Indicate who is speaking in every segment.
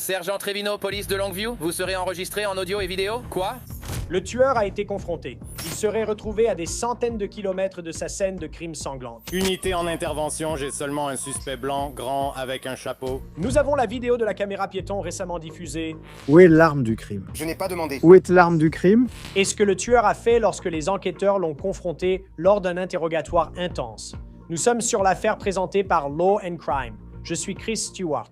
Speaker 1: Sergent Trevino, police de Longview, vous serez enregistré en audio et vidéo? Quoi?
Speaker 2: Le tueur a été confronté. Il serait retrouvé à des centaines de kilomètres de sa scène de crime sanglante.
Speaker 3: Unité en intervention, j'ai seulement un suspect blanc, grand, avec un chapeau.
Speaker 2: Nous avons la vidéo de la caméra piéton récemment diffusée.
Speaker 4: Où est l'arme du crime?
Speaker 5: Je n'ai pas demandé.
Speaker 4: Où est l'arme du crime?
Speaker 2: Et ce que le tueur a fait lorsque les enquêteurs l'ont confronté lors d'un interrogatoire intense. Nous sommes sur l'affaire présentée par Law and Crime. Je suis Chris Stewart.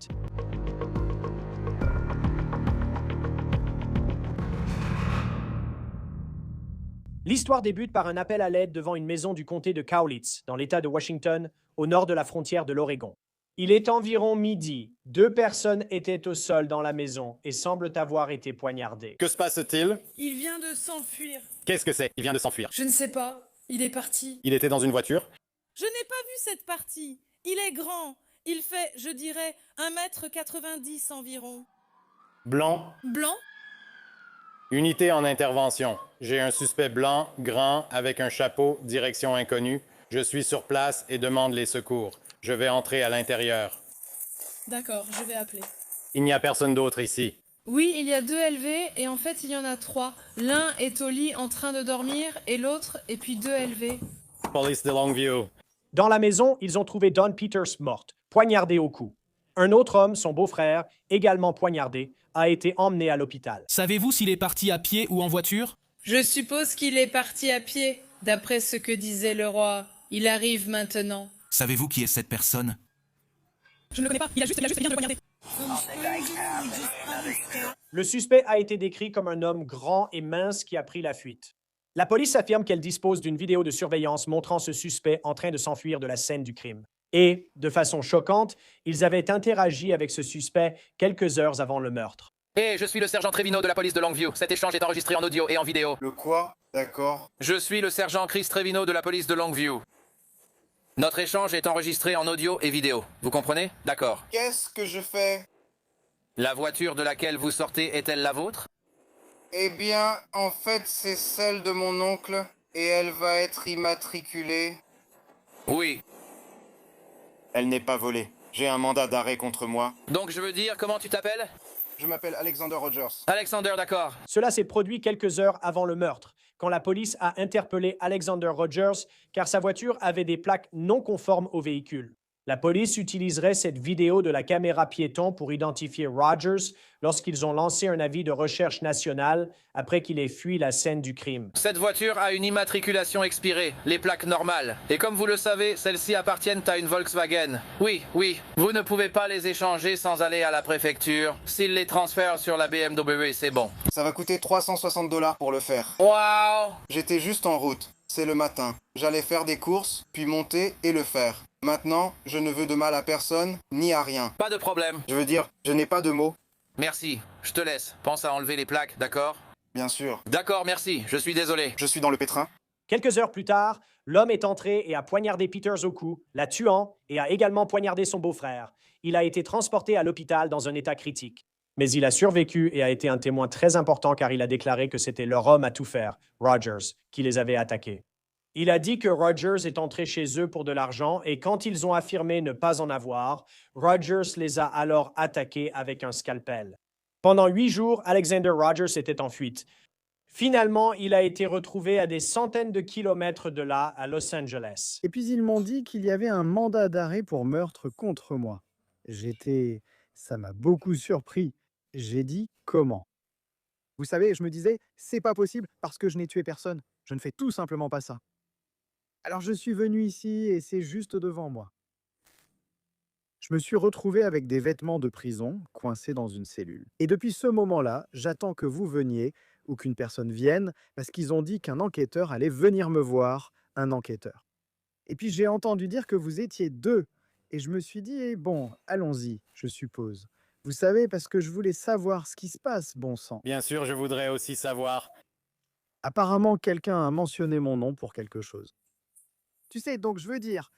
Speaker 2: L'histoire débute par un appel à l'aide devant une maison du comté de Cowlitz, dans l'État de Washington, au nord de la frontière de l'Oregon. Il est environ midi. 2 personnes étaient au sol dans la maison et semblent avoir été poignardées.
Speaker 3: Que se passe-t-il?
Speaker 6: Il vient de s'enfuir.
Speaker 3: Qu'est-ce que c'est? Il vient de s'enfuir.
Speaker 6: Je ne sais pas. Il est parti.
Speaker 3: Il était dans une voiture?
Speaker 6: Je n'ai pas vu cette partie. Il est grand. Il fait, je dirais, 1,90 m environ.
Speaker 3: Blanc?
Speaker 6: Blanc?
Speaker 3: Unité en intervention. J'ai un suspect blanc, grand, avec un chapeau, direction inconnue. Je suis sur place et demande les secours. Je vais entrer à l'intérieur.
Speaker 6: D'accord, je vais appeler.
Speaker 3: Il n'y a personne d'autre ici.
Speaker 6: Oui, il y a 2 LV et en fait il y en a 3. L'un est au lit en train de dormir et l'autre, et puis 2 LV.
Speaker 3: Police de Longview.
Speaker 2: Dans la maison, ils ont trouvé Dawn Peters morte, poignardée au cou. Un autre homme, son beau-frère, également poignardé, a été emmené à l'hôpital.
Speaker 7: Savez-vous s'il est parti à pied ou en voiture?
Speaker 6: Je suppose qu'il est parti à pied, d'après ce que disait le roi. Il arrive maintenant.
Speaker 7: Savez-vous qui est cette personne?
Speaker 6: Je ne le connais pas, il a juste bien de poignarder.
Speaker 2: Le suspect a été décrit comme un homme grand et mince qui a pris la fuite. La police affirme qu'elle dispose d'une vidéo de surveillance montrant ce suspect en train de s'enfuir de la scène du crime. Et, de façon choquante, ils avaient interagi avec ce suspect quelques heures avant le meurtre.
Speaker 1: Hé, je suis le sergent Trevino de la police de Longview. Cet échange est enregistré en audio et en vidéo.
Speaker 5: Le quoi? D'accord.
Speaker 1: Je suis le sergent Chris Trevino de la police de Longview. Notre échange est enregistré en audio et vidéo. Vous comprenez? D'accord.
Speaker 5: Qu'est-ce que je fais?
Speaker 1: La voiture de laquelle vous sortez est-elle la vôtre?
Speaker 5: Eh bien, en fait, c'est celle de mon oncle et elle va être immatriculée.
Speaker 1: Oui.
Speaker 5: Elle n'est pas volée. J'ai un mandat d'arrêt contre moi.
Speaker 1: Donc je veux dire, comment tu t'appelles?
Speaker 5: Je m'appelle Alexander Rogers.
Speaker 1: Alexander, d'accord.
Speaker 2: Cela s'est produit quelques heures avant le meurtre, quand la police a interpellé Alexander Rogers car sa voiture avait des plaques non conformes au véhicule. La police utiliserait cette vidéo de la caméra piéton pour identifier Rogers lorsqu'ils ont lancé un avis de recherche nationale après qu'il ait fui la scène du crime.
Speaker 1: Cette voiture a une immatriculation expirée, les plaques normales. Et comme vous le savez, celles-ci appartiennent à une Volkswagen. Oui, vous ne pouvez pas les échanger sans aller à la préfecture. S'ils les transfèrent sur la BMW, c'est bon.
Speaker 5: Ça va coûter 360 $ pour le faire.
Speaker 1: Waouh!
Speaker 5: J'étais juste en route. C'est le matin. J'allais faire des courses, puis monter et le faire. Maintenant, je ne veux de mal à personne, ni à rien.
Speaker 1: Pas de problème.
Speaker 5: Je veux dire, je n'ai pas de mots.
Speaker 1: Merci, je te laisse. Pense à enlever les plaques, d'accord?
Speaker 5: Bien sûr.
Speaker 1: D'accord, merci, je suis désolé.
Speaker 5: Je suis dans le pétrin.
Speaker 2: Quelques heures plus tard, l'homme est entré et a poignardé Peters au cou, la tuant et a également poignardé son beau-frère. Il a été transporté à l'hôpital dans un état critique. Mais il a survécu et a été un témoin très important car il a déclaré que c'était leur homme à tout faire, Rogers, qui les avait attaqués. Il a dit que Rogers est entré chez eux pour de l'argent et quand ils ont affirmé ne pas en avoir, Rogers les a alors attaqués avec un scalpel. Pendant 8 jours, Alexander Rogers était en fuite. Finalement, il a été retrouvé à des centaines de kilomètres de là, à Los Angeles.
Speaker 4: Et puis ils m'ont dit qu'il y avait un mandat d'arrêt pour meurtre contre moi. Ça m'a beaucoup surpris. J'ai dit comment? Vous savez, je me disais, c'est pas possible parce que je n'ai tué personne. Je ne fais tout simplement pas ça. Alors je suis venu ici et c'est juste devant moi. Je me suis retrouvé avec des vêtements de prison, coincés dans une cellule. Et depuis ce moment-là, j'attends que vous veniez ou qu'une personne vienne parce qu'ils ont dit qu'un enquêteur allait venir me voir, un enquêteur. Et puis j'ai entendu dire que vous étiez 2. Et je me suis dit, eh bon, allons-y, je suppose. Vous savez, parce que je voulais savoir ce qui se passe, bon sang.
Speaker 3: Bien sûr, je voudrais aussi savoir.
Speaker 4: Apparemment, quelqu'un a mentionné mon nom pour quelque chose. Tu sais, donc je veux dire,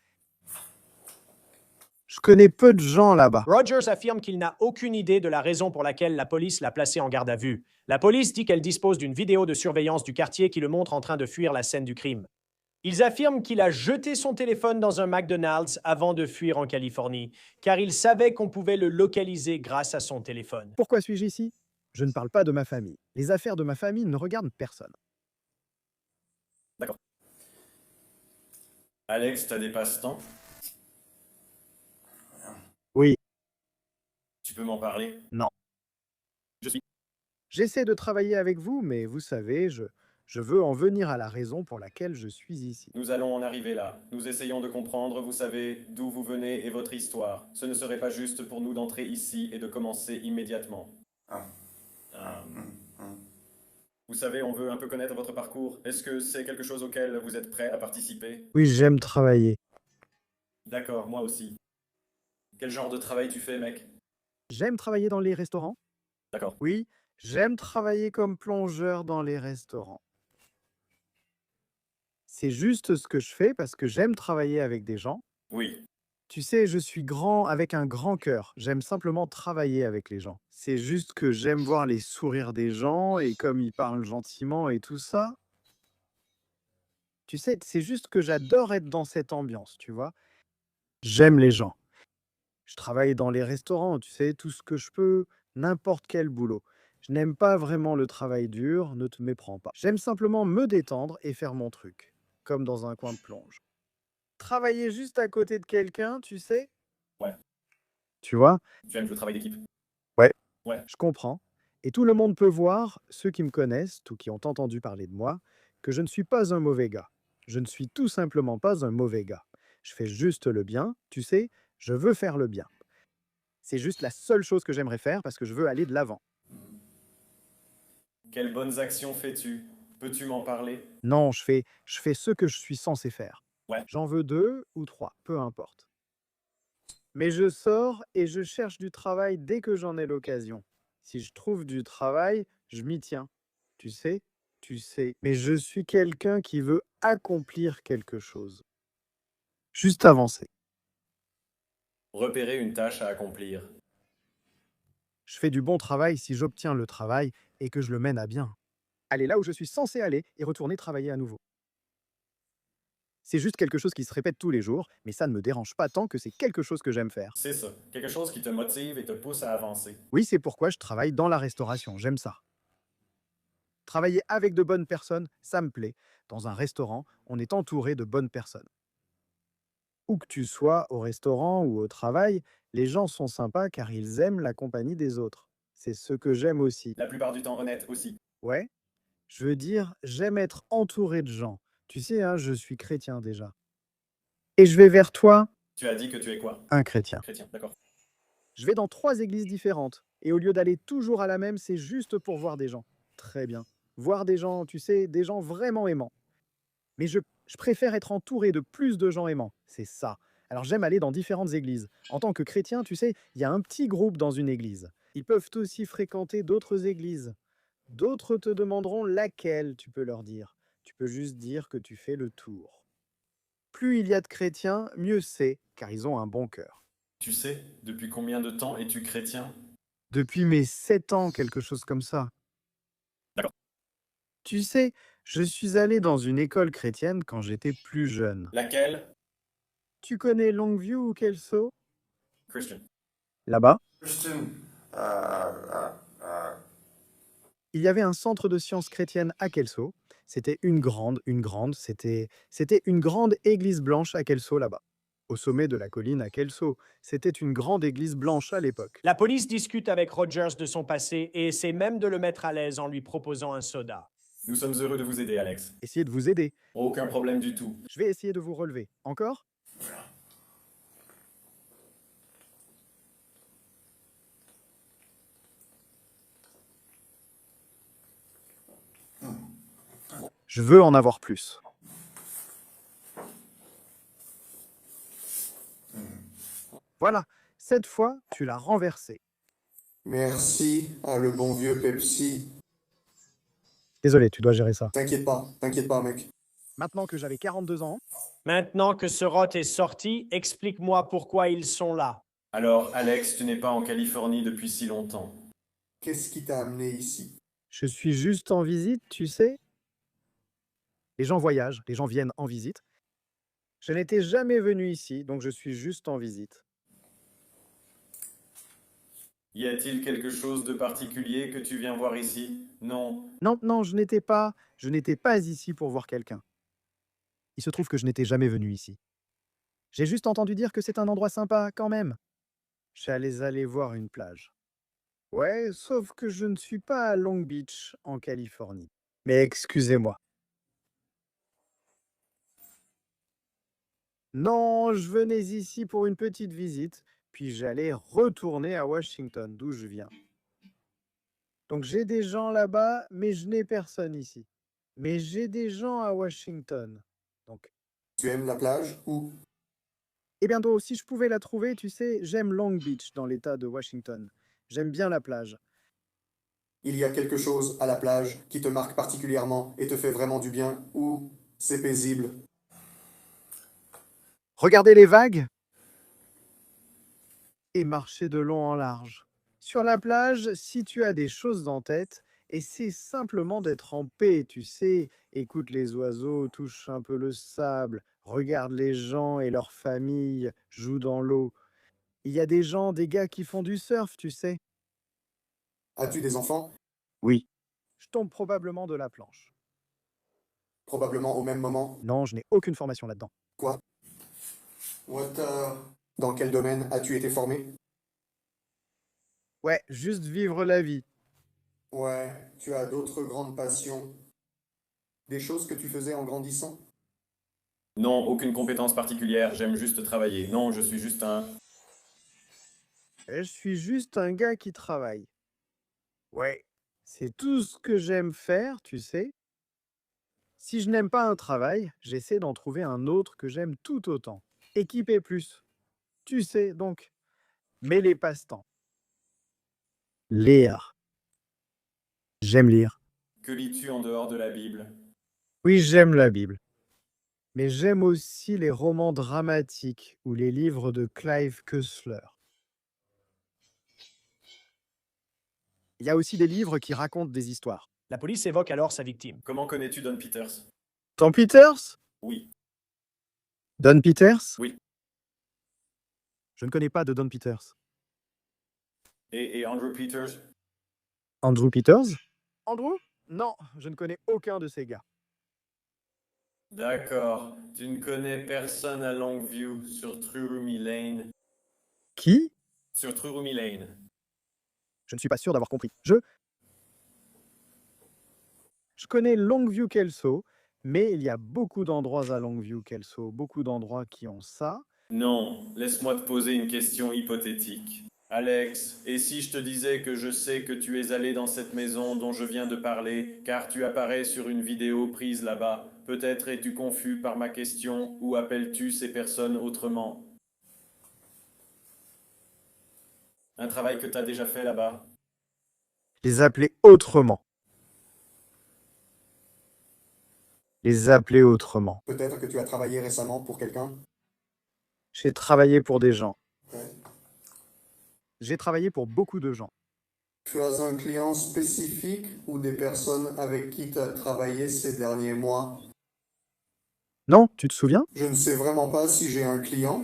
Speaker 4: je connais peu de gens là-bas.
Speaker 2: Rogers affirme qu'il n'a aucune idée de la raison pour laquelle la police l'a placé en garde à vue. La police dit qu'elle dispose d'une vidéo de surveillance du quartier qui le montre en train de fuir la scène du crime. Ils affirment qu'il a jeté son téléphone dans un McDonald's avant de fuir en Californie, car il savait qu'on pouvait le localiser grâce à son téléphone.
Speaker 4: Pourquoi suis-je ici? Je ne parle pas de ma famille. Les affaires de ma famille ne regardent personne.
Speaker 3: D'accord. Alex, t'as des passe-temps?
Speaker 4: Oui,
Speaker 3: Tu peux m'en parler?
Speaker 4: non.
Speaker 3: Je suis.
Speaker 4: J'essaie de travailler avec vous, mais vous savez, je veux en venir à la raison pour laquelle je suis ici.
Speaker 3: Nous allons en arriver là. Nous essayons de comprendre, vous savez, d'où vous venez et votre histoire. Ce ne serait pas juste pour nous d'entrer ici et de commencer immédiatement. Vous savez, on veut un peu connaître votre parcours. Est-ce que c'est quelque chose auquel vous êtes prêt à participer?
Speaker 4: Oui, j'aime travailler.
Speaker 3: D'accord, moi aussi. Quel genre de travail tu fais, mec?
Speaker 4: J'aime travailler dans les restaurants.
Speaker 3: D'accord.
Speaker 4: Oui, j'aime travailler comme plongeur dans les restaurants. C'est juste ce que je fais parce que j'aime travailler avec des gens.
Speaker 3: Oui.
Speaker 4: Tu sais, je suis grand avec un grand cœur. J'aime simplement travailler avec les gens. C'est juste que j'aime voir les sourires des gens et comme ils parlent gentiment et tout ça. Tu sais, c'est juste que j'adore être dans cette ambiance, tu vois. J'aime les gens. Je travaille dans les restaurants, tu sais, tout ce que je peux, n'importe quel boulot. Je n'aime pas vraiment le travail dur, ne te méprends pas. J'aime simplement me détendre et faire mon truc, comme dans un coin de plonge. Travailler juste à côté de quelqu'un, tu sais.
Speaker 3: Ouais.
Speaker 4: Tu vois,
Speaker 3: Tu aimes le travail d'équipe?
Speaker 4: je comprends. Et tout le monde peut voir, ceux qui me connaissent ou qui ont entendu parler de moi, que je ne suis pas un mauvais gars. Je ne suis tout simplement pas un mauvais gars. Je fais juste le bien, tu sais, je veux faire le bien. C'est juste la seule chose que j'aimerais faire parce que je veux aller de l'avant.
Speaker 3: Quelles bonnes actions fais-tu? Peux-tu m'en parler?
Speaker 4: Non, je fais ce que je suis censé faire.
Speaker 3: Ouais.
Speaker 4: J'en veux 2 ou 3, peu importe. Mais je sors et je cherche du travail dès que j'en ai l'occasion. Si je trouve du travail, je m'y tiens. Tu sais, tu sais. Mais je suis quelqu'un qui veut accomplir quelque chose. Juste avancer.
Speaker 3: Repérer une tâche à accomplir.
Speaker 4: Je fais du bon travail si j'obtiens le travail et que je le mène à bien. Aller là où je suis censé aller et retourner travailler à nouveau. C'est juste quelque chose qui se répète tous les jours, mais ça ne me dérange pas tant que c'est quelque chose que j'aime faire.
Speaker 3: C'est ça. Quelque chose qui te motive et te pousse à avancer.
Speaker 4: Oui, c'est pourquoi je travaille dans la restauration, j'aime ça. Travailler avec de bonnes personnes, ça me plaît. Dans un restaurant, on est entouré de bonnes personnes. Où que tu sois, au restaurant ou au travail, les gens sont sympas car ils aiment la compagnie des autres. C'est ce que j'aime aussi.
Speaker 3: La plupart du temps honnête aussi.
Speaker 4: Ouais, je veux dire, j'aime être entouré de gens. Tu sais, hein, je suis chrétien déjà. Et je vais vers toi,
Speaker 3: Tu as dit que tu es quoi?
Speaker 4: un chrétien.
Speaker 3: Chrétien, d'accord.
Speaker 4: Je vais dans 3 églises différentes. Et au lieu d'aller toujours à la même, c'est juste pour voir des gens. Très bien. Voir des gens, tu sais, des gens vraiment aimants. Mais je préfère être entouré de plus de gens aimants. C'est ça. Alors j'aime aller dans différentes églises. En tant que chrétien, tu sais, il y a un petit groupe dans une église. Ils peuvent aussi fréquenter d'autres églises. D'autres te demanderont laquelle, tu peux leur dire. Tu peux juste dire que tu fais le tour. Plus il y a de chrétiens, mieux c'est, car ils ont un bon cœur.
Speaker 3: Tu sais, depuis combien de temps es-tu chrétien?
Speaker 4: Depuis mes 7 ans, quelque chose comme ça.
Speaker 3: D'accord.
Speaker 4: Tu sais, je suis allé dans une école chrétienne quand j'étais plus jeune.
Speaker 3: Laquelle?
Speaker 4: Tu connais Longview ou Kelso?
Speaker 3: Christian.
Speaker 4: Là-bas,
Speaker 5: Christian,
Speaker 4: il y avait un centre de sciences chrétiennes à Kelso. C'était c'était une grande église blanche à Kelso là-bas. Au sommet de la colline à Kelso, c'était une grande église blanche à l'époque.
Speaker 2: La police discute avec Rogers de son passé et essaie même de le mettre à l'aise en lui proposant un soda.
Speaker 3: Nous sommes heureux de vous aider, Alex.
Speaker 4: Essayez de vous aider.
Speaker 3: Aucun problème du tout.
Speaker 4: Je vais essayer de vous relever. Encore? Je veux en avoir plus. Voilà, cette fois, tu l'as renversé.
Speaker 5: merci à le bon vieux Pepsi.
Speaker 4: Désolé, tu dois gérer ça.
Speaker 5: T'inquiète pas, mec.
Speaker 4: Maintenant que j'avais 42 ans,
Speaker 2: Maintenant que ce rot est sorti, explique-moi pourquoi ils sont là.
Speaker 3: Alors, Alex, tu n'es pas en Californie depuis si longtemps.
Speaker 5: Qu'est-ce qui t'a amené ici?
Speaker 4: je suis juste en visite, tu sais. Les gens voyagent, les gens viennent en visite. Je n'étais jamais venu ici, donc je suis juste en visite.
Speaker 3: Y a-t-il quelque chose de particulier que tu viens voir ici? Non.
Speaker 4: Non, non, je n'étais pas ici pour voir quelqu'un. Il se trouve que je n'étais jamais venu ici. J'ai juste entendu dire que c'est un endroit sympa quand même. J'allais aller voir une plage. Ouais, sauf que je ne suis pas à Long Beach, en Californie. Mais excusez-moi. Non, je venais ici pour une petite visite, puis j'allais retourner à Washington, d'où je viens. Donc j'ai des gens là-bas, mais je n'ai personne ici. Mais j'ai des gens à Washington. Donc,
Speaker 5: Tu aimes la plage ou
Speaker 4: eh bien, donc, si je pouvais la trouver, tu sais, j'aime Long Beach dans l'État de Washington. J'aime bien la plage.
Speaker 5: il y a quelque chose à la plage qui te marque particulièrement et te fait vraiment du bien ou c'est paisible?
Speaker 4: Regardez les vagues et marcher de long en large. Sur la plage, si tu as des choses en tête, essaie simplement d'être en paix, tu sais. Écoute les oiseaux, touche un peu le sable, regarde les gens et leurs familles, joue dans l'eau. Il y a des gens, des gars qui font du surf, tu sais.
Speaker 5: As-tu des enfants?
Speaker 4: Oui. Je tombe probablement de la planche.
Speaker 5: Probablement au même moment.
Speaker 4: Non, je n'ai aucune formation là-dedans.
Speaker 5: Quoi? Dans quel domaine as-tu été formé?
Speaker 4: Ouais, juste vivre la vie.
Speaker 5: Ouais, tu as d'autres grandes passions. Des choses que tu faisais en grandissant?
Speaker 3: Non, aucune compétence particulière, j'aime juste travailler. Non, je suis juste un...
Speaker 4: Je suis juste un gars qui travaille. Ouais, c'est tout ce que j'aime faire, tu sais. Si je n'aime pas un travail, j'essaie d'en trouver un autre que j'aime tout autant. Équiper plus. Tu sais, donc, mais les passe-temps. Lire. J'aime lire.
Speaker 3: Que lis-tu en dehors de la Bible?
Speaker 4: Oui, j'aime la Bible. Mais j'aime aussi les romans dramatiques ou les livres de Clive Cussler. Il y a aussi des livres qui racontent des histoires.
Speaker 2: La police évoque alors sa victime.
Speaker 3: Comment connais-tu Don Peters?
Speaker 4: Don Peters?
Speaker 3: Oui.
Speaker 4: Don Peters?
Speaker 3: Oui.
Speaker 4: Je ne connais pas de Don Peters.
Speaker 3: Et Andrew Peters?
Speaker 4: Andrew Peters? Andrew? Non, je ne connais aucun de ces gars.
Speaker 3: D'accord. Tu ne connais personne à Longview sur Trurumi Lane?
Speaker 4: Qui?
Speaker 3: Sur Trurumi Lane.
Speaker 4: Je ne suis pas sûr d'avoir compris. Je connais Longview Kelso, mais il y a beaucoup d'endroits à Longview Kelso, beaucoup d'endroits qui ont ça.
Speaker 3: Non, laisse-moi te poser une question hypothétique. Alex, et si je te disais que je sais que tu es allé dans cette maison dont je viens de parler, car tu apparais sur une vidéo prise là-bas, peut-être es-tu confus par ma question ou appelles-tu ces personnes autrement? Un travail que tu as déjà fait là-bas?
Speaker 4: Les appeler autrement. Les appeler autrement.
Speaker 5: Peut-être que tu as travaillé récemment pour quelqu'un?
Speaker 4: J'ai travaillé pour des gens.
Speaker 5: Ouais.
Speaker 4: J'ai travaillé pour beaucoup de gens.
Speaker 5: Tu as un client spécifique ou des personnes avec qui tu as travaillé ces derniers mois?
Speaker 4: Non, tu te souviens?
Speaker 5: Je ne sais vraiment pas si j'ai un client.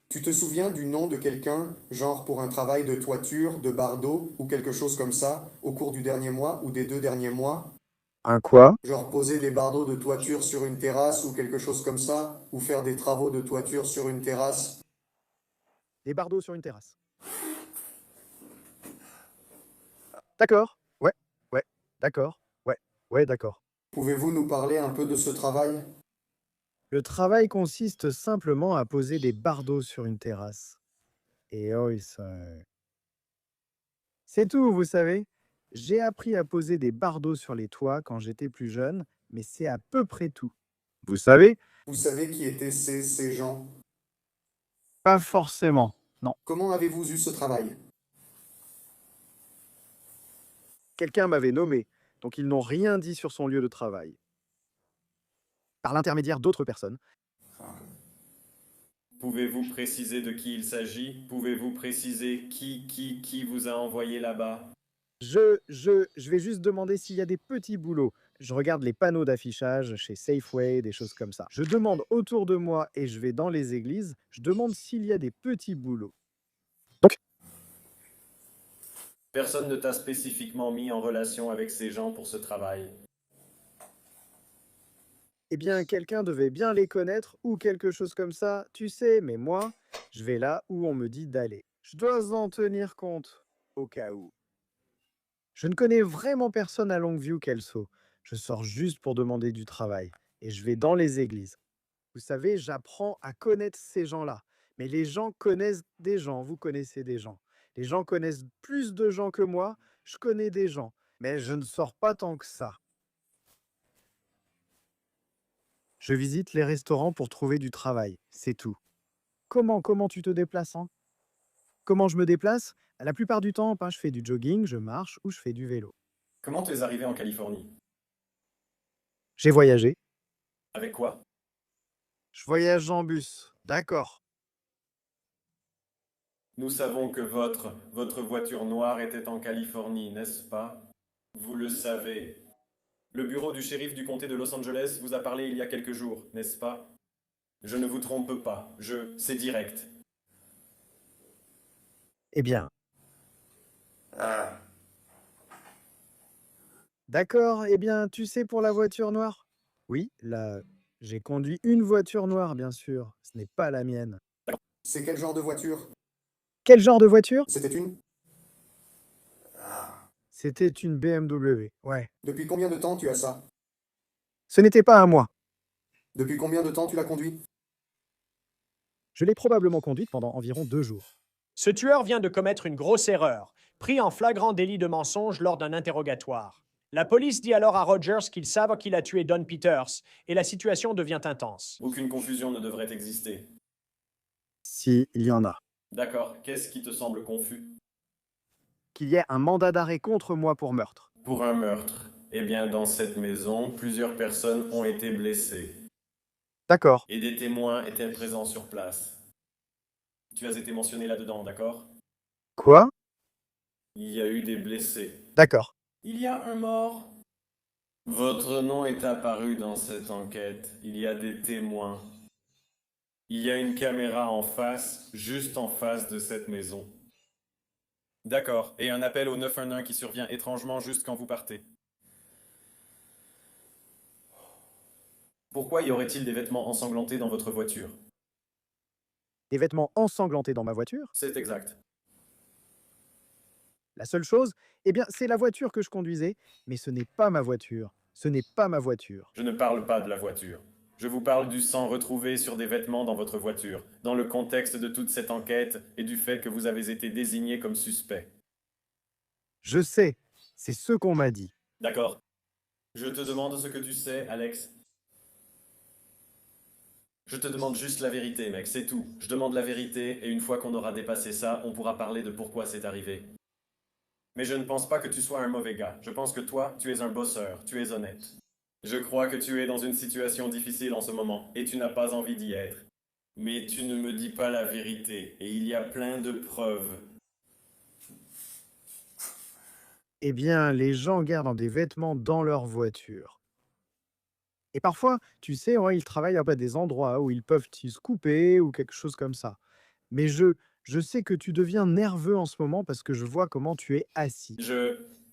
Speaker 5: Tu te souviens du nom de quelqu'un, genre pour un travail de toiture, de bardeau ou quelque chose comme ça, au cours du dernier mois ou des 2 derniers mois?
Speaker 4: Un quoi?
Speaker 5: Genre poser des bardeaux de toiture sur une terrasse ou quelque chose comme ça, ou faire des travaux de toiture sur une terrasse?
Speaker 4: Des bardeaux sur une terrasse. D'accord. Ouais, d'accord. Ouais, d'accord.
Speaker 5: Pouvez-vous nous parler un peu de ce travail?
Speaker 4: Le travail consiste simplement à poser des bardeaux sur une terrasse. Et oh, c'est tout, vous savez. J'ai appris à poser des bardeaux sur les toits quand j'étais plus jeune, mais c'est à peu près tout. Vous savez?
Speaker 5: Vous savez qui étaient ces gens?
Speaker 4: Pas forcément. Non.
Speaker 5: Comment avez-vous eu ce travail?
Speaker 4: Quelqu'un m'avait nommé, donc ils n'ont rien dit sur son lieu de travail. Par l'intermédiaire d'autres personnes.
Speaker 3: Pouvez-vous préciser de qui il s'agit? Pouvez-vous préciser qui vous a envoyé là-bas?
Speaker 4: Je vais juste demander s'il y a des petits boulots. Je regarde les panneaux d'affichage chez Safeway, des choses comme ça. Je demande autour de moi et je vais dans les églises. Je demande s'il y a des petits boulots.
Speaker 3: Personne ne t'a spécifiquement mis en relation avec ces gens pour ce travail.
Speaker 4: Eh bien, quelqu'un devait bien les connaître ou quelque chose comme ça, tu sais, mais moi, je vais là où on me dit d'aller. Je dois en tenir compte, au cas où. Je ne connais vraiment personne à Longview, Kelso. Je sors juste pour demander du travail et je vais dans les églises. Vous savez, j'apprends à connaître ces gens-là. Mais les gens connaissent des gens, vous connaissez des gens. Les gens connaissent plus de gens que moi, je connais des gens. Mais je ne sors pas tant que ça. Je visite les restaurants pour trouver du travail, c'est tout. Comment tu te déplaces, hein? Comment je me déplace? La plupart du temps, je fais du jogging, je marche ou je fais du vélo.
Speaker 3: Comment tu es arrivé en Californie?
Speaker 4: J'ai voyagé.
Speaker 3: Avec quoi?
Speaker 4: Je voyage en bus. D'accord.
Speaker 3: Nous savons que votre voiture noire était en Californie, n'est-ce pas? Vous le savez. Le bureau du shérif du comté de Los Angeles vous a parlé il y a quelques jours, n'est-ce pas? Je ne vous trompe pas, c'est direct.
Speaker 4: Eh bien. D'accord, eh bien, tu sais pour la voiture noire? Oui, là, j'ai conduit une voiture noire, bien sûr. Ce n'est pas la mienne.
Speaker 5: C'est quel genre de voiture?
Speaker 4: Quel genre de voiture?
Speaker 5: C'était une?
Speaker 4: C'était une BMW, ouais.
Speaker 5: Depuis combien de temps tu as ça?
Speaker 4: Ce n'était pas à moi.
Speaker 5: Depuis combien de temps tu l'as conduit?
Speaker 4: Je l'ai probablement conduite pendant environ 2 jours.
Speaker 2: Ce tueur vient de commettre une grosse erreur, pris en flagrant délit de mensonge lors d'un interrogatoire. La police dit alors à Rogers qu'ils savent qu'il a tué Don Peters, et la situation devient intense.
Speaker 3: Aucune confusion ne devrait exister.
Speaker 4: Si, il y en a.
Speaker 3: D'accord, qu'est-ce qui te semble confus?
Speaker 4: Qu'il y ait un mandat d'arrêt contre moi pour meurtre.
Speaker 3: Pour un meurtre. Eh bien, dans cette maison, plusieurs personnes ont été blessées.
Speaker 4: D'accord.
Speaker 3: Et des témoins étaient présents sur place. Tu as été mentionné là-dedans, d'accord?
Speaker 4: Quoi?
Speaker 3: Il y a eu des blessés.
Speaker 4: D'accord.
Speaker 3: Il y a un mort. Votre nom est apparu dans cette enquête. Il y a des témoins. Il y a une caméra en face, juste en face de cette maison. D'accord. Et un appel au 911 qui survient étrangement juste quand vous partez. Pourquoi y aurait-il des vêtements ensanglantés dans votre voiture?
Speaker 4: Des vêtements ensanglantés dans ma voiture?
Speaker 3: C'est exact.
Speaker 4: La seule chose, eh bien, c'est la voiture que je conduisais, mais ce n'est pas ma voiture. Ce n'est pas ma voiture.
Speaker 3: Je ne parle pas de la voiture. Je vous parle du sang retrouvé sur des vêtements dans votre voiture, dans le contexte de toute cette enquête et du fait que vous avez été désigné comme suspect.
Speaker 4: Je sais. C'est ce qu'on m'a dit.
Speaker 3: D'accord. Je te demande ce que tu sais, Alex. Je te demande juste la vérité, mec, c'est tout. Je demande la vérité, et une fois qu'on aura dépassé ça, on pourra parler de pourquoi c'est arrivé. Mais je ne pense pas que tu sois un mauvais gars. Je pense que toi, tu es un bosseur, tu es honnête. Je crois que tu es dans une situation difficile en ce moment, et tu n'as pas envie d'y être. Mais tu ne me dis pas la vérité, et il y a plein de preuves.
Speaker 4: Eh bien, les gens gardent des vêtements dans leur voiture. Et parfois, tu sais, ouais, ils travaillent à des endroits où ils peuvent se couper ou quelque chose comme ça. Mais je sais que tu deviens nerveux en ce moment parce que je vois comment tu es assis.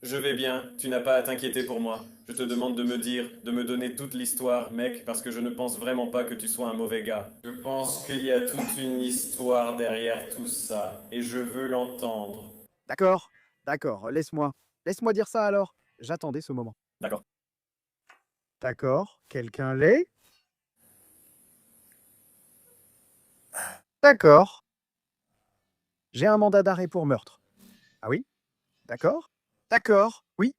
Speaker 3: Je vais bien, tu n'as pas à t'inquiéter pour moi. Je te demande de me dire, de me donner toute l'histoire, mec, parce que je ne pense vraiment pas que tu sois un mauvais gars. Je pense qu'il y a toute une histoire derrière tout ça, et je veux l'entendre.
Speaker 4: D'accord, d'accord, laisse-moi dire ça alors. J'attendais ce moment.
Speaker 3: D'accord.
Speaker 4: D'accord, quelqu'un l'est? D'accord. J'ai un mandat d'arrêt pour meurtre. Ah oui? D'accord. D'accord, oui.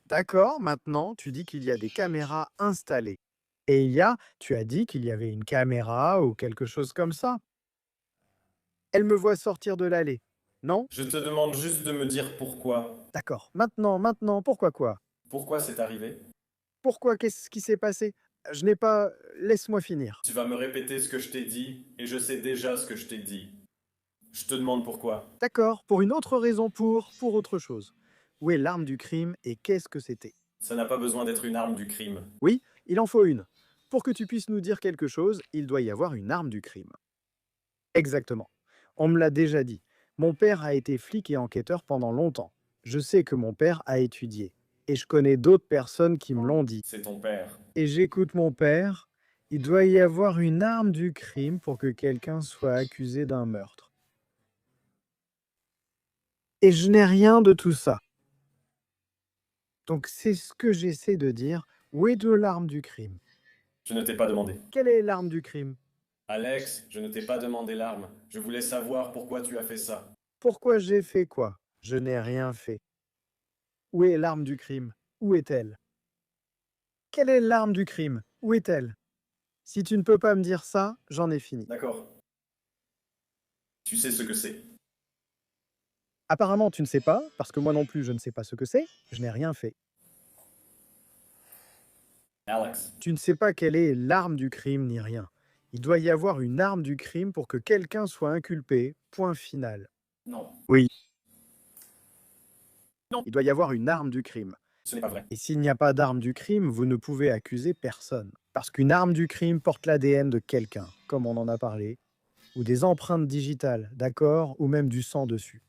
Speaker 4: D'accord, maintenant, tu dis qu'il y a des caméras installées. Et tu as dit qu'il y avait une caméra ou quelque chose comme ça. Elle me voit sortir de l'allée. Non?
Speaker 3: Je te demande juste de me dire pourquoi.
Speaker 4: D'accord. Maintenant, pourquoi quoi?
Speaker 3: Pourquoi c'est arrivé?
Speaker 4: Pourquoi? Qu'est-ce qui s'est passé? Je n'ai pas... Laisse-moi finir.
Speaker 3: Tu vas me répéter ce que je t'ai dit, et je sais déjà ce que je t'ai dit. Je te demande pourquoi.
Speaker 4: D'accord, pour une autre raison, pour autre chose. Où est l'arme du crime et qu'est-ce que c'était?
Speaker 3: Ça n'a pas besoin d'être une arme du crime.
Speaker 4: Oui, il en faut une. Pour que tu puisses nous dire quelque chose, il doit y avoir une arme du crime. Exactement. On me l'a déjà dit. Mon père a été flic et enquêteur pendant longtemps. Je sais que mon père a étudié. Et je connais d'autres personnes qui me l'ont dit.
Speaker 3: C'est ton père.
Speaker 4: Et j'écoute mon père. Il doit y avoir une arme du crime pour que quelqu'un soit accusé d'un meurtre. Et je n'ai rien de tout ça. Donc c'est ce que j'essaie de dire. Où est de l'arme du crime?
Speaker 3: Je ne t'ai pas demandé.
Speaker 4: Quelle est l'arme du crime?
Speaker 3: Alex, je ne t'ai pas demandé l'arme. Je voulais savoir pourquoi tu as fait ça.
Speaker 4: Pourquoi j'ai fait quoi? Je n'ai rien fait. Où est l'arme du crime? Où est-elle? Quelle est l'arme du crime? Où est-elle? Si tu ne peux pas me dire ça, j'en ai fini.
Speaker 3: D'accord. Tu sais ce que c'est.
Speaker 4: Apparemment, tu ne sais pas, parce que moi non plus, je ne sais pas ce que c'est. Je n'ai rien fait.
Speaker 3: Alex,
Speaker 4: Tu ne sais pas quelle est l'arme du crime ni rien. Il doit y avoir une arme du crime pour que quelqu'un soit inculpé. Point final.
Speaker 3: non,
Speaker 4: Oui. Non. Il doit y avoir une arme du crime.
Speaker 3: ce n'est pas vrai.
Speaker 4: Et s'il n'y a pas d'arme du crime, vous ne pouvez accuser personne. Parce qu'une arme du crime porte l'ADN de quelqu'un, comme on en a parlé, ou des empreintes digitales, d'accord, ou même du sang dessus,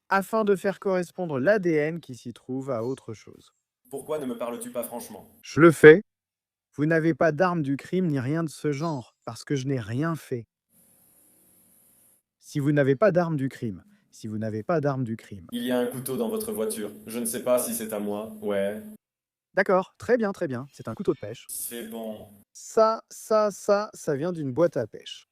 Speaker 4: afin de faire correspondre l'ADN qui s'y trouve à autre chose.
Speaker 3: Pourquoi ne me parles-tu pas franchement?
Speaker 4: Je le fais. Vous n'avez pas d'arme du crime ni rien de ce genre, parce que je n'ai rien fait. Si vous n'avez pas d'arme du crime, si vous n'avez pas d'arme du crime.
Speaker 3: Il y a un couteau dans votre voiture. Je ne sais pas si c'est à moi. Ouais.
Speaker 4: D'accord, très bien, c'est un couteau de pêche.
Speaker 3: C'est bon.
Speaker 4: Ça vient d'une boîte à pêche.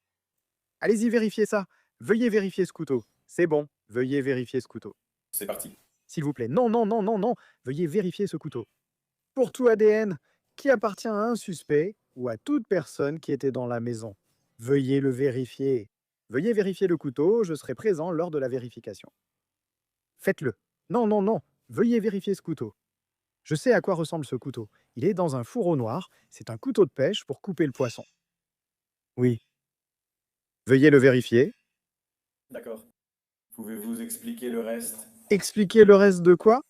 Speaker 4: Allez-y, vérifiez ça. Veuillez vérifier ce couteau. C'est bon, veuillez vérifier ce couteau.
Speaker 3: C'est parti.
Speaker 4: S'il vous plaît, non, non, non, non, non, veuillez vérifier ce couteau. Pour tout ADN qui appartient à un suspect ou à toute personne qui était dans la maison, veuillez le vérifier. Veuillez vérifier le couteau, je serai présent lors de la vérification. Faites-le. Non, non, non, veuillez vérifier ce couteau. Je sais à quoi ressemble ce couteau. Il est dans un fourreau noir, c'est un couteau de pêche pour couper le poisson. Oui. Veuillez le vérifier.
Speaker 3: D'accord. Pouvez-vous expliquer le reste?
Speaker 4: Expliquer le reste de quoi?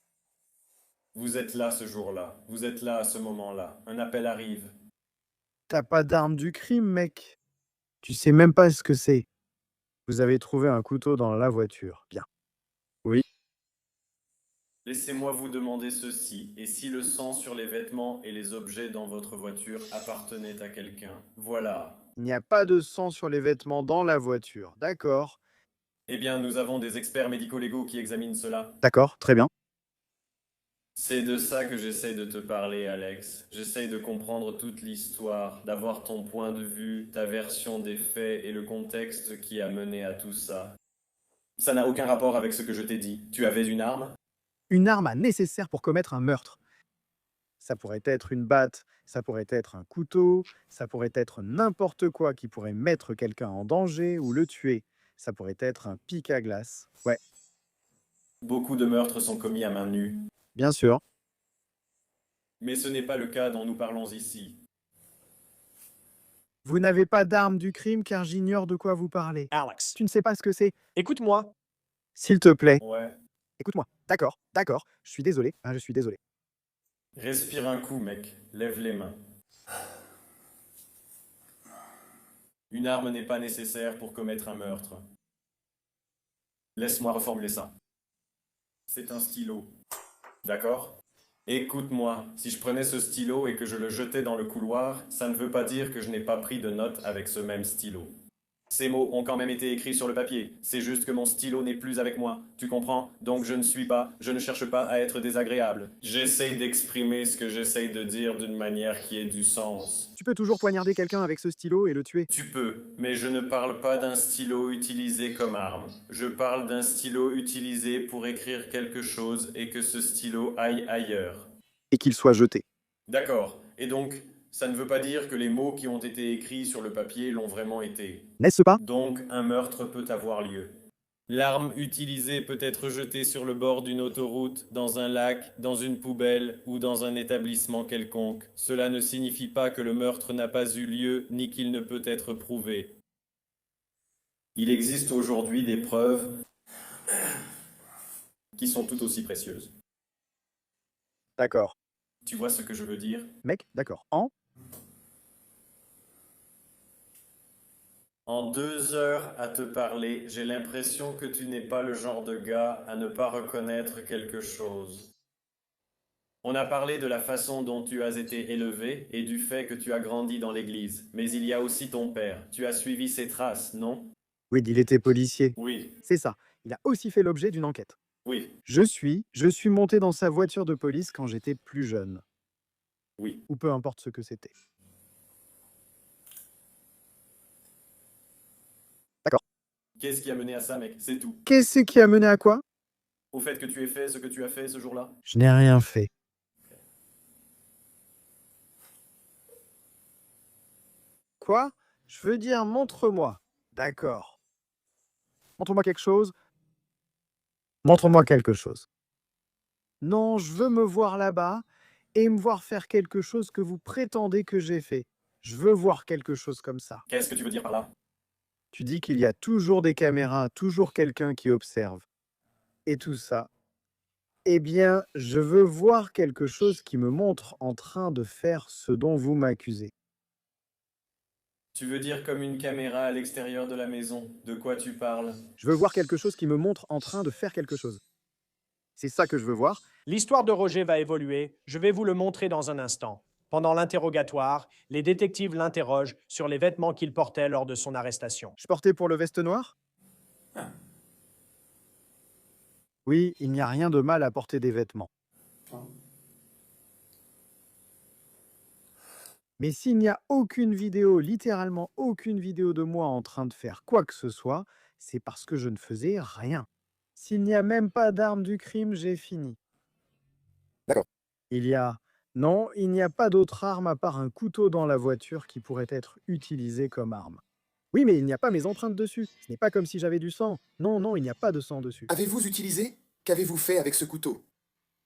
Speaker 3: Vous êtes là ce jour-là. Vous êtes là à ce moment-là. Un appel arrive.
Speaker 4: T'as pas d'arme du crime, mec. Tu sais même pas ce que c'est. Vous avez trouvé un couteau dans la voiture. Bien. Oui.
Speaker 3: Laissez-moi vous demander ceci. Et si le sang sur les vêtements et les objets dans votre voiture appartenaient à quelqu'un? Voilà.
Speaker 4: Il n'y a pas de sang sur les vêtements dans la voiture. D'accord.
Speaker 3: Eh bien, nous avons des experts médico-légaux qui examinent cela.
Speaker 4: D'accord, très bien.
Speaker 3: C'est de ça que j'essaye de te parler, Alex. J'essaye de comprendre toute l'histoire, d'avoir ton point de vue, ta version des faits et le contexte qui a mené à tout ça. Ça n'a aucun rapport avec ce que je t'ai dit. Tu avais une arme?
Speaker 4: Une arme nécessaire pour commettre un meurtre. Ça pourrait être une batte, ça pourrait être un couteau, ça pourrait être n'importe quoi qui pourrait mettre quelqu'un en danger ou le tuer. Ça pourrait être un pic à glace. Ouais,
Speaker 3: Beaucoup de meurtres sont commis à main nue.
Speaker 4: bien sûr.
Speaker 3: Mais ce n'est pas le cas dont nous parlons ici.
Speaker 4: Vous n'avez pas d'arme du crime car j'ignore de quoi vous parlez.
Speaker 2: Alex,
Speaker 4: Tu ne sais pas ce que c'est.
Speaker 2: écoute-moi.
Speaker 4: S'il te plaît.
Speaker 3: Ouais.
Speaker 4: Écoute-moi. D'accord, d'accord. Je suis désolé. Je suis désolé.
Speaker 3: Respire un coup, mec. Lève les mains. Une arme n'est pas nécessaire pour commettre un meurtre. Laisse-moi reformuler ça. C'est un stylo. D'accord? Écoute-moi, si je prenais ce stylo et que je le jetais dans le couloir, ça ne veut pas dire que je n'ai pas pris de notes avec ce même stylo. Ces mots ont quand même été écrits sur le papier. C'est juste que mon stylo n'est plus avec moi. Tu comprends? Donc je ne cherche pas à être désagréable. J'essaye d'exprimer ce que j'essaye de dire d'une manière qui ait du sens.
Speaker 4: Tu peux toujours poignarder quelqu'un avec ce stylo et le tuer.
Speaker 3: Tu peux, mais je ne parle pas d'un stylo utilisé comme arme. Je parle d'un stylo utilisé pour écrire quelque chose et que ce stylo aille ailleurs.
Speaker 4: Et qu'il soit jeté.
Speaker 3: D'accord. Et donc, ça ne veut pas dire que les mots qui ont été écrits sur le papier l'ont vraiment été.
Speaker 4: N'est-ce pas?
Speaker 3: Donc, un meurtre peut avoir lieu. L'arme utilisée peut être jetée sur le bord d'une autoroute, dans un lac, dans une poubelle ou dans un établissement quelconque. Cela ne signifie pas que le meurtre n'a pas eu lieu ni qu'il ne peut être prouvé. Il existe aujourd'hui des preuves qui sont tout aussi précieuses.
Speaker 4: D'accord.
Speaker 3: Tu vois ce que je veux dire?
Speaker 4: Mec, d'accord.
Speaker 3: En 2 heures à te parler, j'ai l'impression que tu n'es pas le genre de gars à ne pas reconnaître quelque chose. On a parlé de la façon dont tu as été élevé et du fait que tu as grandi dans l'église. Mais il y a aussi ton père. Tu as suivi ses traces, non?
Speaker 4: Oui, il était policier.
Speaker 3: Oui,
Speaker 4: C'est ça. Il a aussi fait l'objet d'une enquête.
Speaker 3: oui,
Speaker 4: Je suis monté dans sa voiture de police quand j'étais plus jeune.
Speaker 3: oui.
Speaker 4: Ou peu importe ce que c'était. D'accord.
Speaker 3: Qu'est-ce qui a mené à ça, mec? C'est tout.
Speaker 4: Qu'est-ce qui a mené à quoi?
Speaker 3: Au fait que tu aies fait ce que tu as fait ce jour-là?
Speaker 4: Je n'ai rien fait. Quoi? Je veux dire, montre-moi. D'accord. Montre-moi quelque chose. Montre-moi quelque chose. Non, je veux me voir là-bas et me voir faire quelque chose que vous prétendez que j'ai fait. Je veux voir quelque chose comme ça.
Speaker 3: Qu'est-ce que tu veux dire par là?
Speaker 4: Tu dis qu'il y a toujours des caméras, toujours quelqu'un qui observe. Et tout ça. Eh bien, je veux voir quelque chose qui me montre en train de faire ce dont vous m'accusez.
Speaker 3: Tu veux dire comme une caméra à l'extérieur de la maison? De quoi tu parles?
Speaker 4: Je veux voir quelque chose qui me montre en train de faire quelque chose. C'est ça que je veux voir.
Speaker 2: L'histoire de Roger va évoluer, je vais vous le montrer dans un instant. Pendant l'interrogatoire, les détectives l'interrogent sur les vêtements qu'il portait lors de son arrestation.
Speaker 4: Je portais pour le veste noire? Oui, il n'y a rien de mal à porter des vêtements. Mais s'il n'y a aucune vidéo, littéralement aucune vidéo de moi en train de faire quoi que ce soit, c'est parce que je ne faisais rien. S'il n'y a même pas d'arme du crime, j'ai fini.
Speaker 5: D'accord.
Speaker 4: Non, il n'y a pas d'autre arme à part un couteau dans la voiture qui pourrait être utilisé comme arme. Oui, mais il n'y a pas mes empreintes dessus. Ce n'est pas comme si j'avais du sang. Non, non, il n'y a pas de sang dessus.
Speaker 5: Avez-vous utilisé? Qu'avez-vous fait avec ce couteau?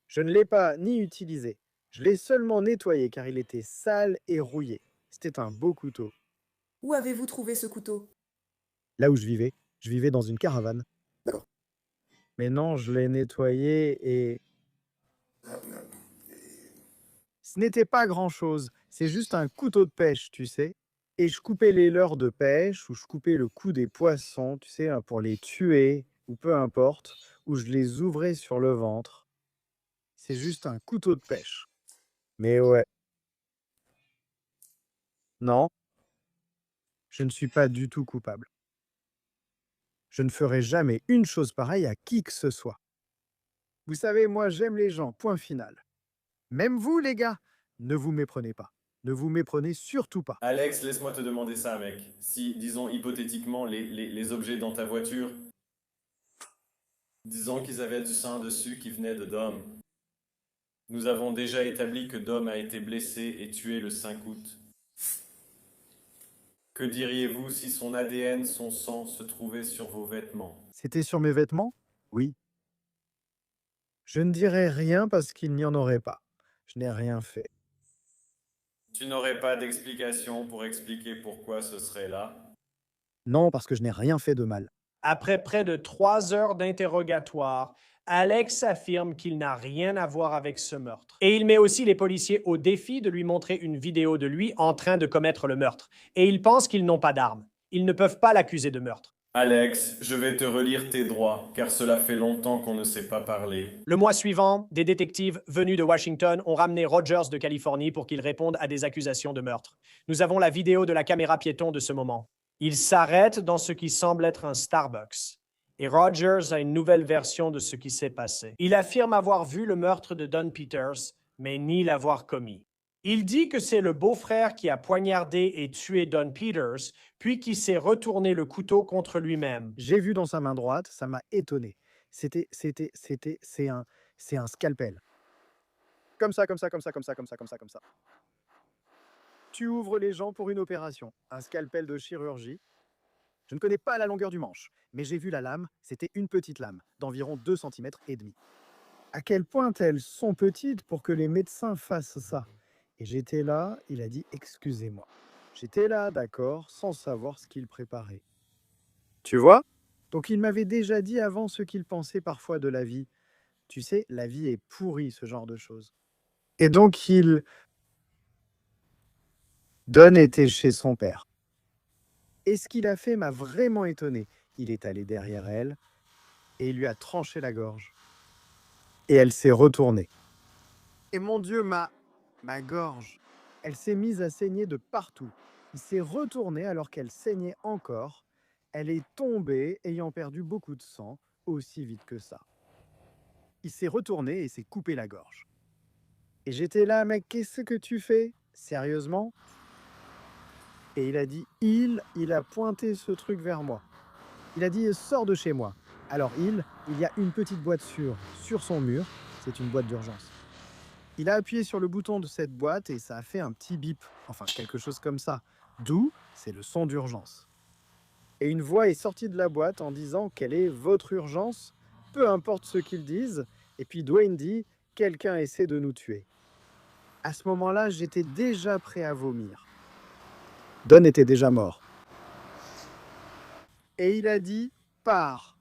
Speaker 4: Je ne l'ai pas ni utilisé. Je l'ai seulement nettoyé car il était sale et rouillé. C'était un beau couteau.
Speaker 8: Où avez-vous trouvé ce couteau?
Speaker 4: Là où je vivais dans une caravane.
Speaker 5: D'accord.
Speaker 4: Mais non, je l'ai nettoyé et ce n'était pas grand-chose. C'est juste un couteau de pêche, tu sais. Et je coupais les leurres de pêche ou je coupais le cou des poissons, tu sais, hein, pour les tuer ou peu importe, ou je les ouvrais sur le ventre. C'est juste un couteau de pêche. Mais ouais, non, je ne suis pas du tout coupable. Je ne ferai jamais une chose pareille à qui que ce soit. Vous savez, moi j'aime les gens, point final. Même vous, les gars, ne vous méprenez pas. Ne vous méprenez surtout pas.
Speaker 3: Alex, laisse-moi te demander ça, mec. Si, disons hypothétiquement, les objets dans ta voiture, disons qu'ils avaient du sang dessus qui venait de Dom. Nous avons déjà établi que Dom a été blessé et tué le 5 août. Que diriez-vous si son ADN, son sang se trouvait sur vos vêtements?
Speaker 4: C'était sur mes vêtements? Oui. Je ne dirai rien parce qu'il n'y en aurait pas. Je n'ai rien fait.
Speaker 3: Tu n'aurais pas d'explication pour expliquer pourquoi ce serait là?
Speaker 4: Non, parce que je n'ai rien fait de mal.
Speaker 2: Après près de 3 heures d'interrogatoire, Alex affirme qu'il n'a rien à voir avec ce meurtre. Et il met aussi les policiers au défi de lui montrer une vidéo de lui en train de commettre le meurtre. Et il pense qu'ils n'ont pas d'armes. Ils ne peuvent pas l'accuser de meurtre.
Speaker 3: Alex, je vais te relire tes droits, car cela fait longtemps qu'on ne s'est pas parlé.
Speaker 2: Le mois suivant, des détectives venus de Washington ont ramené Rogers de Californie pour qu'il réponde à des accusations de meurtre. Nous avons la vidéo de la caméra piéton de ce moment. Il s'arrête dans ce qui semble être un Starbucks. Et Rogers a une nouvelle version de ce qui s'est passé. Il affirme avoir vu le meurtre de Don Peters, mais ni l'avoir commis. Il dit que c'est le beau-frère qui a poignardé et tué Don Peters, puis qui s'est retourné le couteau contre lui-même.
Speaker 4: J'ai vu dans sa main droite, ça m'a étonné. C'est un scalpel. Comme ça, comme ça, comme ça, comme ça, comme ça, comme ça, comme ça. Tu ouvres les gens pour une opération, un scalpel de chirurgie. Je ne connais pas la longueur du manche, mais j'ai vu la lame, c'était une petite lame, d'environ 2,5 cm. À quel point elles sont petites pour que les médecins fassent ça? Et j'étais là, il a dit « excusez-moi ». J'étais là, d'accord, sans savoir ce qu'il préparait. Tu vois? Donc il m'avait déjà dit avant ce qu'il pensait parfois de la vie. Tu sais, la vie est pourrie, ce genre de choses. Et donc, Don était chez son père. Et ce qu'il a fait m'a vraiment étonné. Il est allé derrière elle et il lui a tranché la gorge. Et elle s'est retournée. Et mon Dieu, ma gorge, elle s'est mise à saigner de partout. Il s'est retourné alors qu'elle saignait encore. Elle est tombée, ayant perdu beaucoup de sang, aussi vite que ça. Il s'est retourné et s'est coupé la gorge. Et j'étais là, mec, qu'est-ce que tu fais? Sérieusement? Et il a dit, il a pointé ce truc vers moi. Il a dit, sors de chez moi. Alors il y a une petite boîte sur son mur. C'est une boîte d'urgence. Il a appuyé sur le bouton de cette boîte et ça a fait un petit bip. Enfin, quelque chose comme ça. D'où, c'est le son d'urgence. Et une voix est sortie de la boîte en disant quelle est votre urgence, peu importe ce qu'ils disent. Et puis Dwayne dit, quelqu'un essaie de nous tuer. À ce moment-là, j'étais déjà prêt à vomir. Don était déjà mort. Et il a dit, pars.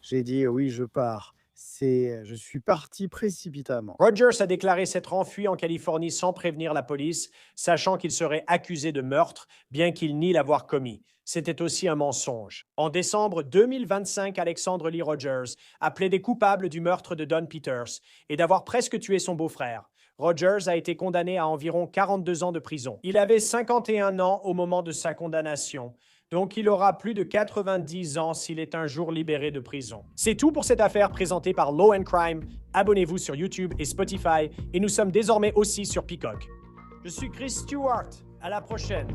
Speaker 4: J'ai dit, oui, je pars. Je suis parti précipitamment.
Speaker 2: Rogers a déclaré s'être enfui en Californie sans prévenir la police, sachant qu'il serait accusé de meurtre, bien qu'il nie l'avoir commis. C'était aussi un mensonge. En décembre 2025, Alexandre Lee Rogers a plaidé coupable du meurtre de Don Peters et d'avoir presque tué son beau-frère. Rogers a été condamné à environ 42 ans de prison. Il avait 51 ans au moment de sa condamnation. Donc, il aura plus de 90 ans s'il est un jour libéré de prison. C'est tout pour cette affaire présentée par Law & Crime. Abonnez-vous sur YouTube et Spotify et nous sommes désormais aussi sur Peacock. Je suis Chris Stewart. À la prochaine.